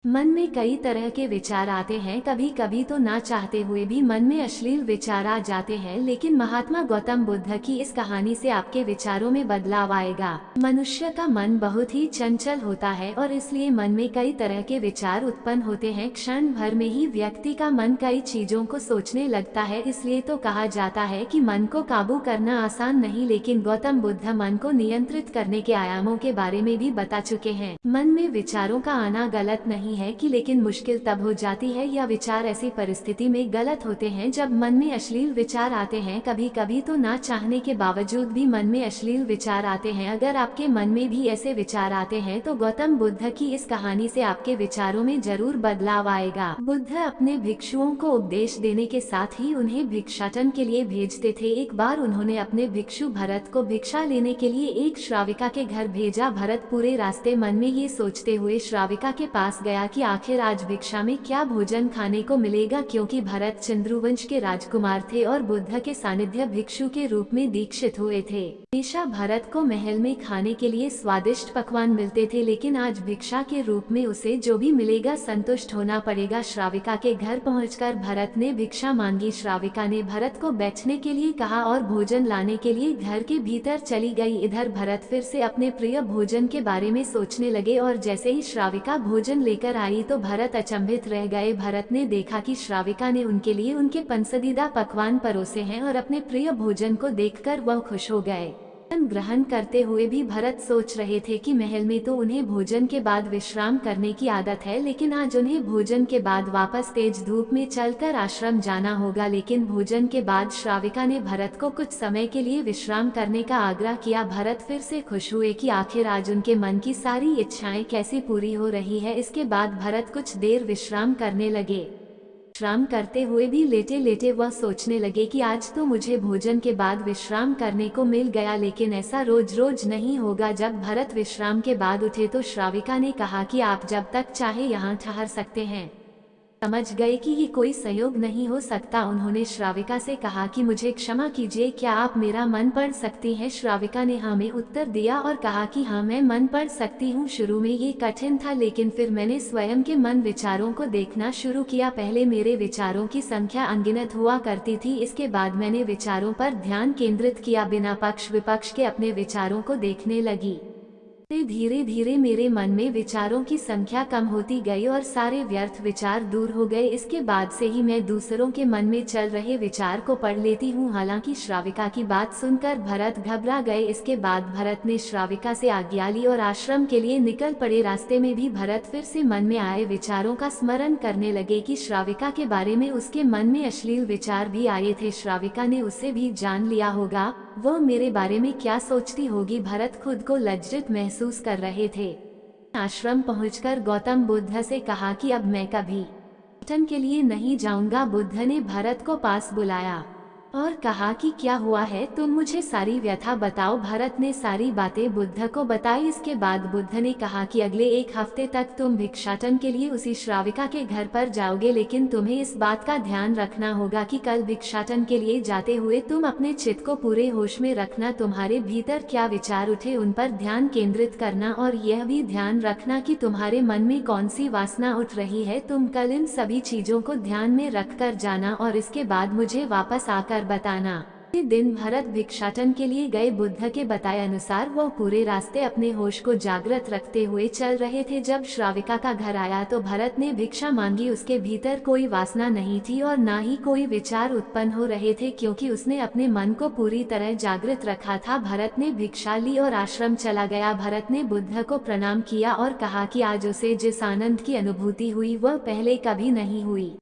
मन में कई तरह के विचार आते हैं, कभी कभी तो ना चाहते हुए भी मन में अश्लील विचार आ जाते हैं, लेकिन महात्मा गौतम बुद्ध की इस कहानी से आपके विचारों में बदलाव आएगा। मनुष्य का मन बहुत ही चंचल होता है और इसलिए मन में कई तरह के विचार उत्पन्न होते हैं। क्षण भर में ही व्यक्ति का मन कई चीजों को सोचने लगता है, इसलिए तो कहा जाता है कि मन को काबू करना आसान नहीं, लेकिन गौतम बुद्ध मन को नियंत्रित करने के आयामों के बारे में भी बता चुके हैं। मन में विचारों का आना गलत नहीं है कि लेकिन मुश्किल तब हो जाती है या विचार ऐसी परिस्थिति में गलत होते हैं जब मन में अश्लील विचार आते हैं। कभी कभी तो ना चाहने के बावजूद भी मन में अश्लील विचार आते हैं। अगर आपके मन में भी ऐसे विचार आते हैं तो गौतम बुद्ध की इस कहानी से आपके विचारों में जरूर बदलाव आएगा। बुद्ध अपने भिक्षुओं को उपदेश देने के साथ ही उन्हें भिक्षाटन के लिए भेजते थे। एक बार उन्होंने अपने भिक्षु भरत को भिक्षा लेने के लिए एक श्राविका के घर भेजा। भरत पूरे रास्ते मन में ये सोचते हुए श्राविका के पास गया कि आखिर आज भिक्षा में क्या भोजन खाने को मिलेगा, क्योंकि भरत चंद्रवंश के राजकुमार थे और बुद्ध के सानिध्य भिक्षु के रूप में दीक्षित हुए थे। हमेशा भरत को महल में खाने के लिए स्वादिष्ट पकवान मिलते थे, लेकिन आज भिक्षा के रूप में उसे जो भी मिलेगा संतुष्ट होना पड़ेगा। श्राविका के घर पहुंचकर भरत ने भिक्षा मांगी। श्राविका ने भरत को बैठने के लिए कहा और भोजन लाने के लिए घर के भीतर चली गई। इधर भरत फिर से अपने प्रिय भोजन के बारे में सोचने लगे और जैसे ही श्राविका भोजन लेकर आई तो भरत अचंभित रह गए। भरत ने देखा कि श्राविका ने उनके लिए उनके पसंदीदा पकवान परोसे हैं और अपने प्रिय भोजन को देखकर वह खुश हो गए। ग्रहण करते हुए भी भरत सोच रहे थे कि महल में तो उन्हें भोजन के बाद विश्राम करने की आदत है, लेकिन आज उन्हें भोजन के बाद वापस तेज धूप में चलकर आश्रम जाना होगा। लेकिन भोजन के बाद श्राविका ने भरत को कुछ समय के लिए विश्राम करने का आग्रह किया। भरत फिर से खुश हुए कि आखिर आज उनके मन की सारी इच्छाएं कैसी पूरी हो रही है। इसके बाद भरत कुछ देर विश्राम करने लगे। विश्राम करते हुए भी लेटे लेटे वह सोचने लगे कि आज तो मुझे भोजन के बाद विश्राम करने को मिल गया, लेकिन ऐसा रोज रोज नहीं होगा। जब भरत विश्राम के बाद उठे तो श्राविका ने कहा कि आप जब तक चाहे यहाँ ठहर सकते हैं। समझ गए कि ये कोई संयोग नहीं हो सकता। उन्होंने श्राविका से कहा कि मुझे क्षमा कीजिए, क्या आप मेरा मन पढ़ सकती हैं? श्राविका ने हाँ में उत्तर दिया और कहा कि हाँ, मैं मन पढ़ सकती हूँ। शुरू में ये कठिन था, लेकिन फिर मैंने स्वयं के मन विचारों को देखना शुरू किया। पहले मेरे विचारों की संख्या अनगिनत हुआ करती थी, इसके बाद मैंने विचारों पर ध्यान केंद्रित किया, बिना पक्ष विपक्ष के अपने विचारों को देखने लगी। धीरे धीरे मेरे मन में विचारों की संख्या कम होती गई और सारे व्यर्थ विचार दूर हो गए। इसके बाद से ही मैं दूसरों के मन में चल रहे विचार को पढ़ लेती हूँ। हालांकि श्राविका की बात सुनकर भरत घबरा गए। इसके बाद भरत ने श्राविका से आज्ञा ली और आश्रम के लिए निकल पड़े। रास्ते में भी भरत फिर से मन में आए विचारों का स्मरण करने लगे कि श्राविका के बारे में उसके मन में अश्लील विचार भी आए थे। श्राविका ने उससे भी जान लिया होगा, वह मेरे बारे में क्या सोचती होगी। भरत खुद को लज्जित महसूस कर रहे थे। आश्रम पहुंचकर गौतम बुद्ध से कहा कि अब मैं कभी पर्यटन के लिए नहीं जाऊंगा। बुद्ध ने भरत को पास बुलाया और कहा कि क्या हुआ है, तुम मुझे सारी व्यथा बताओ। भरत ने सारी बातें बुद्ध को बताई। इसके बाद बुद्ध ने कहा कि अगले एक हफ्ते तक तुम भिक्षाटन के लिए उसी श्राविका के घर पर जाओगे, लेकिन तुम्हें इस बात का ध्यान रखना होगा कि कल भिक्षाटन के लिए जाते हुए तुम अपने चित्त को पूरे होश में रखना। तुम्हारे भीतर क्या विचार उठे उन पर ध्यान केंद्रित करना और यह भी ध्यान रखना कि तुम्हारे मन में कौन सी वासना उठ रही है। तुम कल इन सभी चीजों को ध्यान में रख कर जाना और इसके बाद मुझे वापस आकर बताना। दिन भरत भिक्षाटन के लिए गए। बुद्ध के बताए अनुसार वो पूरे रास्ते अपने होश को जागृत रखते हुए चल रहे थे। जब श्राविका का घर आया तो भरत ने भिक्षा मांगी। उसके भीतर कोई वासना नहीं थी और ना ही कोई विचार उत्पन्न हो रहे थे, क्योंकि उसने अपने मन को पूरी तरह जागृत रखा था। भरत ने भिक्षा ली और आश्रम चला गया। भरत ने बुद्ध को प्रणाम किया और कहा कि आज उसे जिस आनंद की अनुभूति हुई वह पहले कभी नहीं हुई।